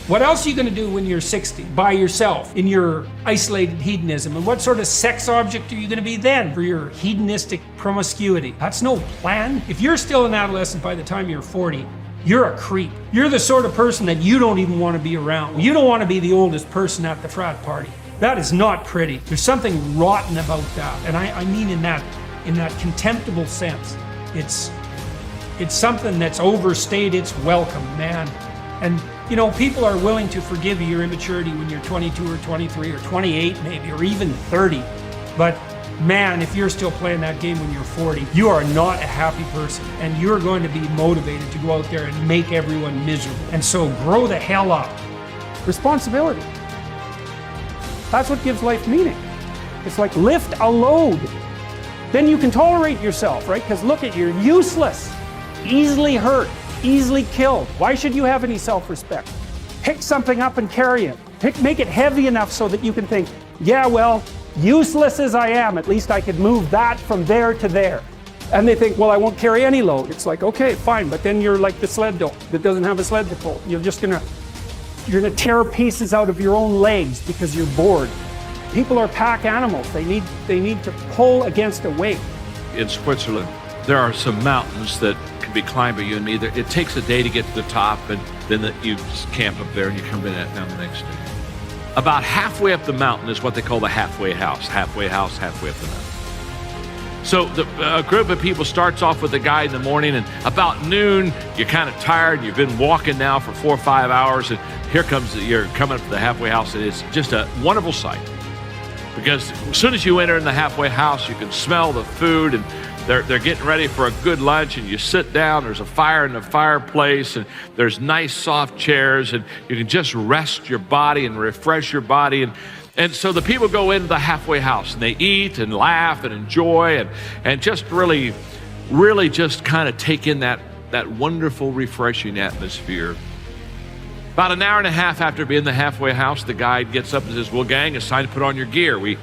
What else are you going to do when you're 60 by yourself in your isolated hedonism? And what sort of sex object are you going to be then for your hedonistic promiscuity? That's no plan. If you're still an adolescent by the time you're 40, you're a creep. You're the sort of person that you don't even want to be around. You don't want to be the oldest person at the frat party. That is not pretty. There's something rotten about that. And I mean in that contemptible sense. It's something that's overstayed its welcome, man. And you know, people are willing to forgive your immaturity when you're 22 or 23 or 28 maybe, or even 30. But man, if you're still playing that game when you're 40, you are not a happy person. And you're going to be motivated to go out there and make everyone miserable. And so grow the hell up. Responsibility. That's what gives life meaning. It's like lift a load. Then you can tolerate yourself, right? Because look at, you're useless, easily hurt, easily killed. Why should you have any self-respect? Pick something up and carry it. Make it heavy enough so that you can think, yeah, well, useless as I am, at least I could move that from there to there. And they think, well, I won't carry any load. It's like, okay, fine, but then you're like the sled dog that doesn't have a sled to pull. You're gonna tear pieces out of your own legs because you're bored. People are pack animals. They need to pull against a weight. In Switzerland, there are some mountains that can be climbed by you and me. It takes a day to get to the top, and then you just camp up there and you come down the next day. About halfway up the mountain is what they call the halfway house. Halfway house, halfway up the mountain. So a group of people starts off with a guide in the morning, and about noon, you're kind of tired. You've been walking now for 4 or 5 hours, and you're coming up to the halfway house, and it's just a wonderful sight. Because as soon as you enter in the halfway house, you can smell the food, and they're getting ready for a good lunch, and you sit down, there's a fire in the fireplace, and there's nice soft chairs, and you can just rest your body and refresh your body. And so the people go into the halfway house, and they eat and laugh and enjoy and just really just kind of take in that wonderful, refreshing atmosphere. About an hour and a half after being in the halfway house, the guide gets up and says, well, gang, it's time to put on your gear. We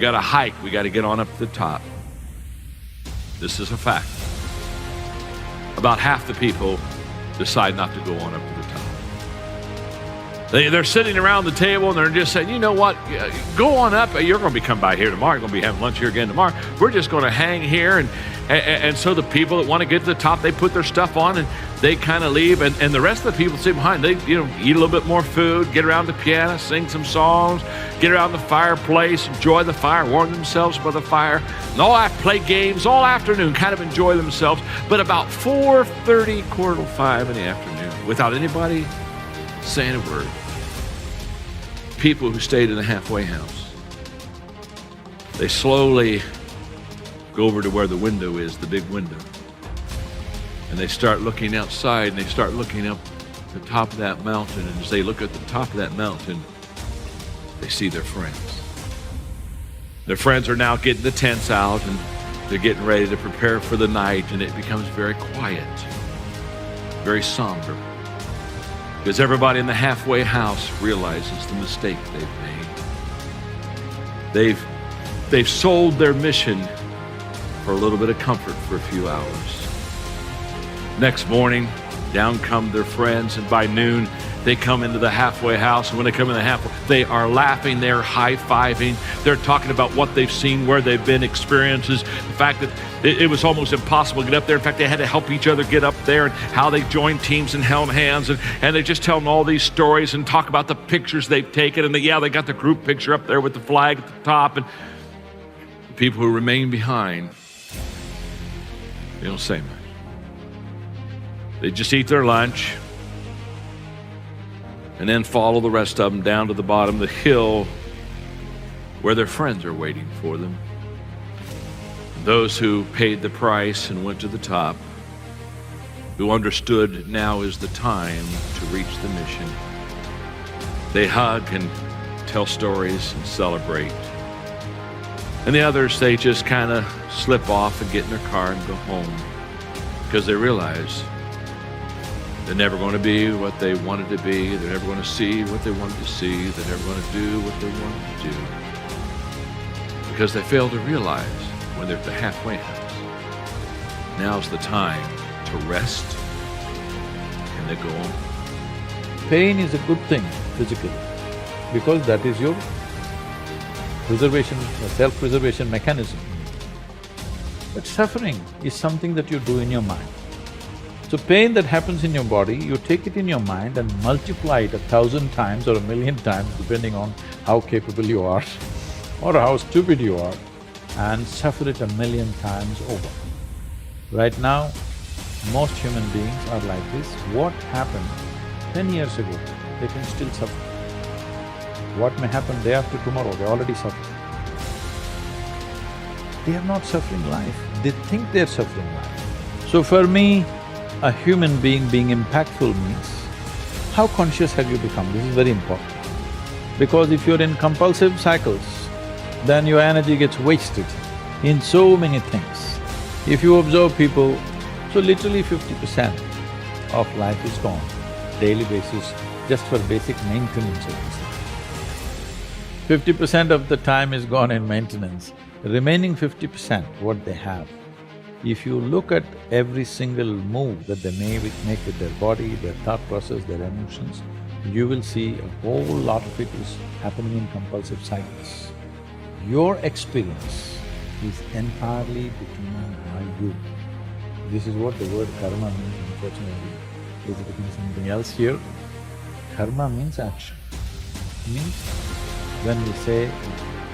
got to hike. We got to get on up to the top. This is a fact. About half the people decide not to go on up to the top. They're sitting around the table and they're just saying, you know what, go on up. You're going to be coming by here tomorrow. You're going to be having lunch here again tomorrow. We're just going to hang here. And so the people that want to get to the top, they put their stuff on and they kind of leave. And the rest of the people sit behind. They eat a little bit more food, get around the piano, sing some songs, get around the fireplace, enjoy the fire, warm themselves by the fire. And all play games all afternoon, kind of enjoy themselves. But about 4:30, 4:45 in the afternoon, without anybody saying a word, people who stayed in the halfway house, they slowly go over to where the window is, the big window, and they start looking outside, and they start looking up the top of that mountain, and as they look at the top of that mountain, they see their friends. Their friends are now getting the tents out, and they're getting ready to prepare for the night, and it becomes very quiet, very somber, because everybody in the halfway house realizes the mistake they've made. They've sold their mission for a little bit of comfort for a few hours. Next morning, down come their friends, and by noon, they come into the halfway house, and when they come in the halfway, they are laughing, they're high-fiving, they're talking about what they've seen, where they've been, experiences, the fact that it was almost impossible to get up there. In fact, they had to help each other get up there, and how they joined teams and held hands, and they just tell them all these stories and talk about the pictures they've taken, and they got the group picture up there with the flag at the top, and the people who remain behind, they don't say much. They just eat their lunch and then follow the rest of them down to the bottom of the hill where their friends are waiting for them. Those who paid the price and went to the top, who understood now is the time to reach the mission. They hug and tell stories and celebrate. And the others, they just kind of slip off and get in their car and go home, because they realize they're never going to be what they wanted to be. They're never going to see what they wanted to see. They're never going to do what they wanted to do, because they failed to realize when they're at the halfway house, now's the time to rest, and they go on. pain is a good thing physically, because that is your preservation, self-preservation mechanism. But suffering is something that you do in your mind. So pain that happens in your body, you take it in your mind and multiply it 1,000 times or 1,000,000 times, depending on how capable you are or how stupid you are, and suffer it 1,000,000 times over. Right now, most human beings are like this. What happened 10 years ago, they can still suffer. What may happen day after tomorrow, they already suffer. They are not suffering life, they think they're suffering life. So for me, a human being being impactful means, how conscious have you become? This is very important. Because if you're in compulsive cycles, then your energy gets wasted in so many things. If you observe people, so literally 50% of life is gone, daily basis, just for basic maintenance of this life. 50% of the time is gone in maintenance, the remaining 50%, what they have. If you look at every single move that they make with their body, their thought process, their emotions, you will see a whole lot of it is happening in compulsive cycles. Your experience is entirely between you. This is what the word karma means, unfortunately. Is it means something else here? Karma means action. Means when we say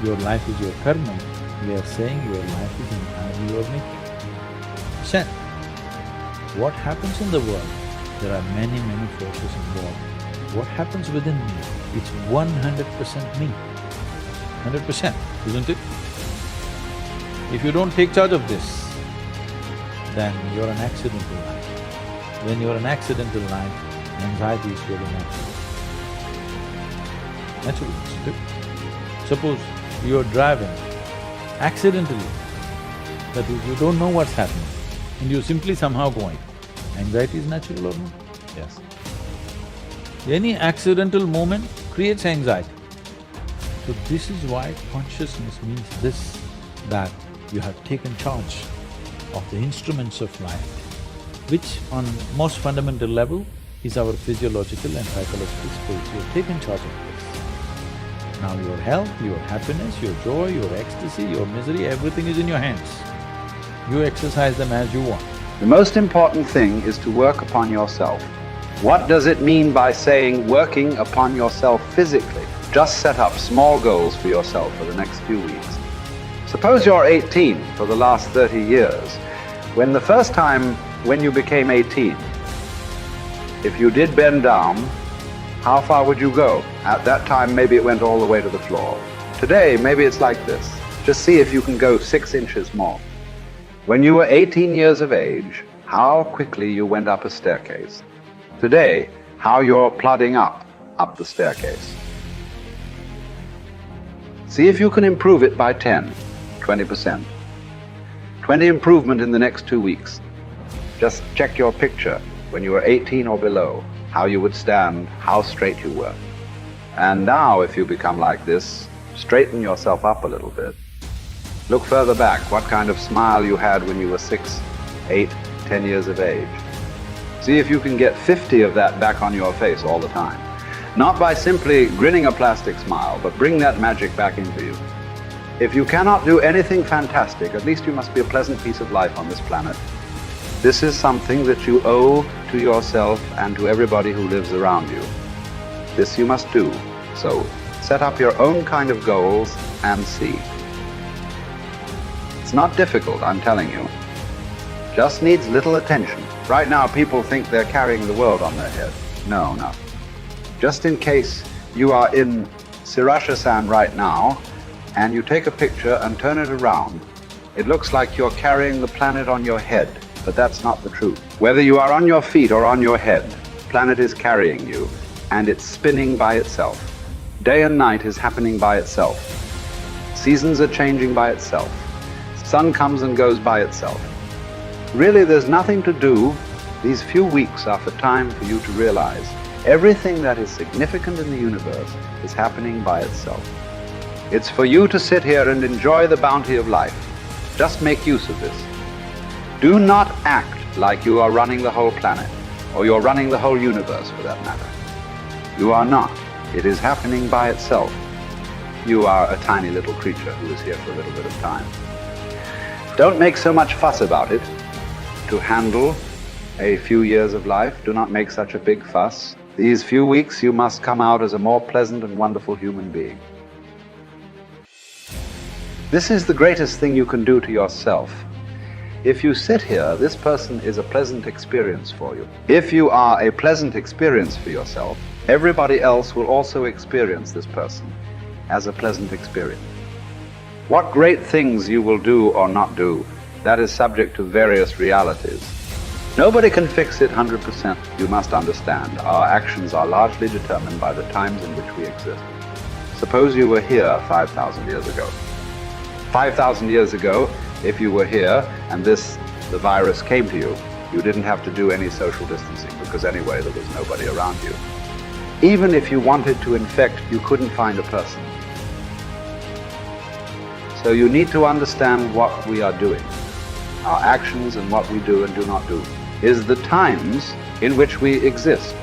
your life is your karma, we are saying your life is entirely your making. Sen. What happens in the world? There are many forces involved. What happens within me? It's 100% me. 100%, isn't it? If you don't take charge of this, then you're an accidental life. When you're an accidental life, anxiety is very natural. Natural, isn't it? Suppose you're driving accidentally, that is, you don't know what's happening, and you're simply somehow going. Anxiety is natural or not? Yes. Any accidental movement creates anxiety. So this is why consciousness means this, that you have taken charge of the instruments of life, which on most fundamental level is our physiological and psychological space. You have taken charge of this. Now your health, your happiness, your joy, your ecstasy, your misery, everything is in your hands. You exercise them as you want. The most important thing is to work upon yourself. What does it mean by saying working upon yourself physically? Just set up small goals for yourself for the next few weeks. Suppose you're 18 for the last 30 years. When the first time when you became 18, if you did bend down, how far would you go? At that time, maybe it went all the way to the floor. Today, maybe it's like this. Just see if you can go 6 inches more. When you were 18 years of age, how quickly you went up a staircase. Today, how you're plodding up the staircase. See if you can improve it by 10, 20%. 20 improvement in the next 2 weeks. Just check your picture when you were 18 or below, how you would stand, how straight you were. And now, if you become like this, straighten yourself up a little bit. Look further back, what kind of smile you had when you were 6, 8, 10 years of age. See if you can get 50 of that back on your face all the time. Not by simply grinning a plastic smile, but bring that magic back into you. If you cannot do anything fantastic, at least you must be a pleasant piece of life on this planet. This is something that you owe to yourself and to everybody who lives around you. This you must do. So set up your own kind of goals and see. It's not difficult, I'm telling you. Just needs little attention. Right now, people think they're carrying the world on their head. No, no. Just in case you are in Sirashasan right now, and you take a picture and turn it around, it looks like you're carrying the planet on your head, but that's not the truth. Whether you are on your feet or on your head, the planet is carrying you, and it's spinning by itself. Day and night is happening by itself. Seasons are changing by itself. Sun comes and goes by itself. Really, there's nothing to do. These few weeks are for time for you to realize everything that is significant in the universe is happening by itself. It's for you to sit here and enjoy the bounty of life. Just make use of this. Do not act like you are running the whole planet, or you're running the whole universe for that matter. You are not. It is happening by itself. You are a tiny little creature who is here for a little bit of time. Don't make so much fuss about it. To handle a few years of life, do not make such a big fuss. These few weeks you must come out as a more pleasant and wonderful human being. This is the greatest thing you can do to yourself. If you sit here, this person is a pleasant experience for you. If you are a pleasant experience for yourself, everybody else will also experience this person as a pleasant experience. What great things you will do or not do, that is subject to various realities. Nobody can fix it 100%. You must understand, our actions are largely determined by the times in which we exist. Suppose you were here 5,000 years ago. 5,000 years ago, if you were here and the virus came to you, you didn't have to do any social distancing because anyway there was nobody around you. Even if you wanted to infect, you couldn't find a person. So you need to understand what we are doing. Our actions and what we do and do not do is the times in which we exist.